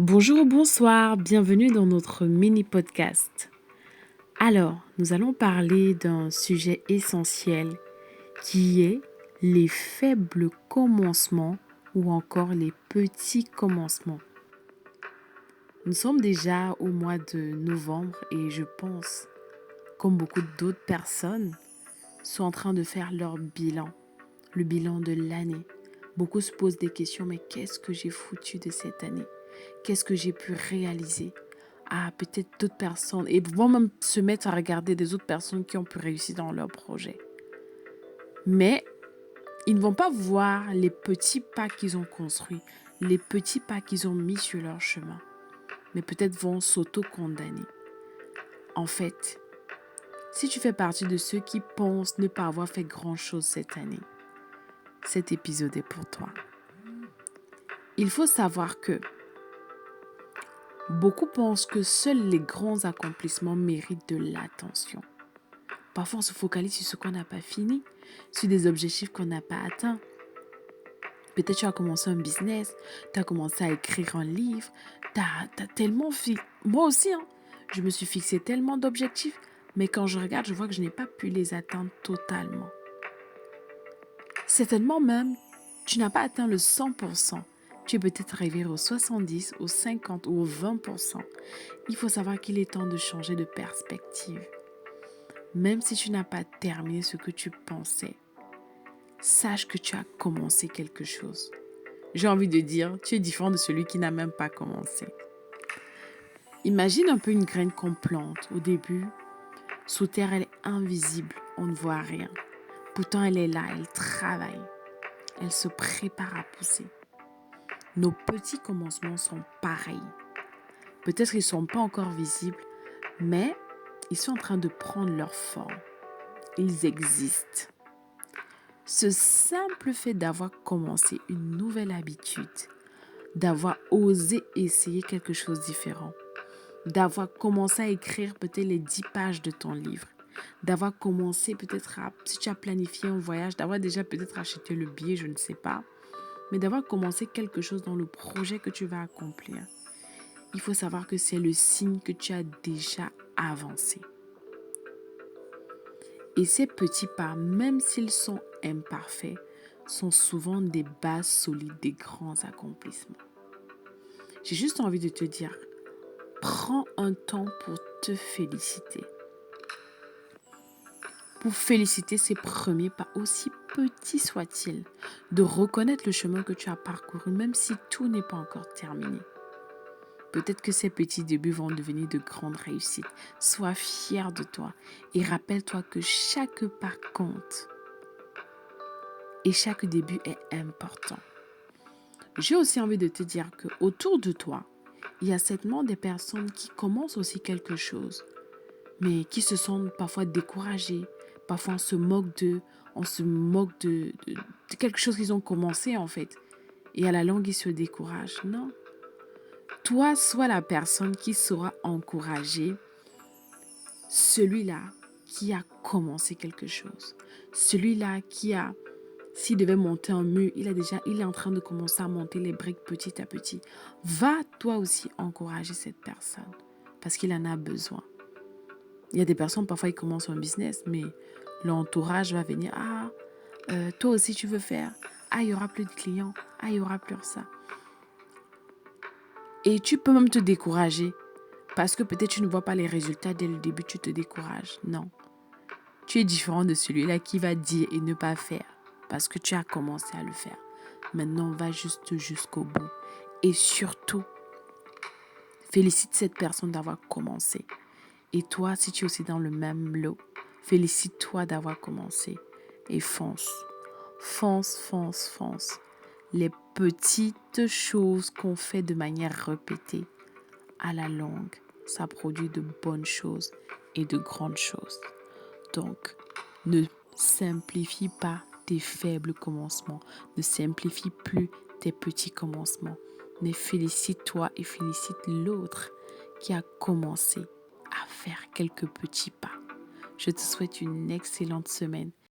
Bonjour ou bonsoir, bienvenue dans notre mini-podcast. Alors, nous allons parler d'un sujet essentiel qui est les faibles commencements ou encore les petits commencements. Nous sommes déjà au mois de novembre et je pense, comme beaucoup d'autres personnes, sont en train de faire leur bilan, le bilan de l'année. Beaucoup se posent des questions, mais qu'est-ce que j'ai foutu de cette année? Qu'est-ce que j'ai pu réaliser? Ah, peut-être d'autres personnes. Et vont même se mettre à regarder des autres personnes qui ont pu réussir dans leur projet. Mais ils ne vont pas voir les petits pas qu'ils ont construits, les petits pas qu'ils ont mis sur leur chemin. Mais peut-être vont s'auto-condamner. En fait, si tu fais partie de ceux qui pensent ne pas avoir fait grand-chose cette année, cet épisode est pour toi. Il faut savoir que beaucoup pensent que seuls les grands accomplissements méritent de l'attention. Parfois, on se focalise sur ce qu'on n'a pas fini, sur des objectifs qu'on n'a pas atteints. Peut-être tu as commencé un business, tu as commencé à écrire un livre, tu as tellement fait... Moi aussi, je me suis fixé tellement d'objectifs, mais quand je regarde, je vois que je n'ai pas pu les atteindre totalement. Certainement même, tu n'as pas atteint le 100%. Tu es peut-être arrivé au 70, au 50 ou au 20%. Il faut savoir qu'il est temps de changer de perspective. Même si tu n'as pas terminé ce que tu pensais, sache que tu as commencé quelque chose. J'ai envie de dire, tu es différent de celui qui n'a même pas commencé. Imagine un peu une graine qu'on plante. Au début, sous terre, elle est invisible, on ne voit rien. Pourtant, elle est là, elle travaille. Elle se prépare à pousser. Nos petits commencements sont pareils. Peut-être qu'ils ne sont pas encore visibles, mais ils sont en train de prendre leur forme. Ils existent. Ce simple fait d'avoir commencé une nouvelle habitude, d'avoir osé essayer quelque chose de différent, d'avoir commencé à écrire peut-être les 10 pages de ton livre, d'avoir commencé peut-être à, si tu as planifié un voyage, d'avoir déjà peut-être acheté le billet, je ne sais pas, mais d'avoir commencé quelque chose dans le projet que tu vas accomplir. Il faut savoir que c'est le signe que tu as déjà avancé. Et ces petits pas, même s'ils sont imparfaits, sont souvent des bases solides des grands accomplissements. J'ai juste envie de te dire, prends un temps pour te féliciter. Pour féliciter ces premiers pas, aussi petits soient-ils, de reconnaître le chemin que tu as parcouru, même si tout n'est pas encore terminé. Peut-être que ces petits débuts vont devenir de grandes réussites. Sois fier de toi et rappelle-toi que chaque pas compte. Et chaque début est important. J'ai aussi envie de te dire qu'autour de toi, il y a certainement des personnes qui commencent aussi quelque chose, mais qui se sentent parfois découragées. Parfois, on se moque de quelque chose qu'ils ont commencé en fait. Et à la longue, ils se découragent. Non. Toi, sois la personne qui saura encourager celui-là qui a commencé quelque chose. Celui-là qui a, s'il devait monter un mur, il est en train de commencer à monter les briques petit à petit. Va toi aussi encourager cette personne parce qu'il en a besoin. Il y a des personnes, parfois, ils commencent un business, mais l'entourage va venir. Ah, toi aussi, tu veux faire. Ah, il n'y aura plus de clients. Ah, il n'y aura plus ça. Et tu peux même te décourager parce que peut-être tu ne vois pas les résultats dès le début, tu te décourages. Non. Tu es différent de celui-là qui va dire et ne pas faire parce que tu as commencé à le faire. Maintenant, va juste jusqu'au bout. Et surtout, félicite cette personne d'avoir commencé. Et toi, si tu es aussi dans le même lot, félicite-toi d'avoir commencé. Et fonce. Fonce, fonce, fonce. Les petites choses qu'on fait de manière répétée, à la longue, ça produit de bonnes choses et de grandes choses. Donc, ne simplifie pas tes faibles commencements. Ne simplifie plus tes petits commencements. Mais félicite-toi et félicite l'autre qui a commencé à faire quelques petits pas. Je te souhaite une excellente semaine.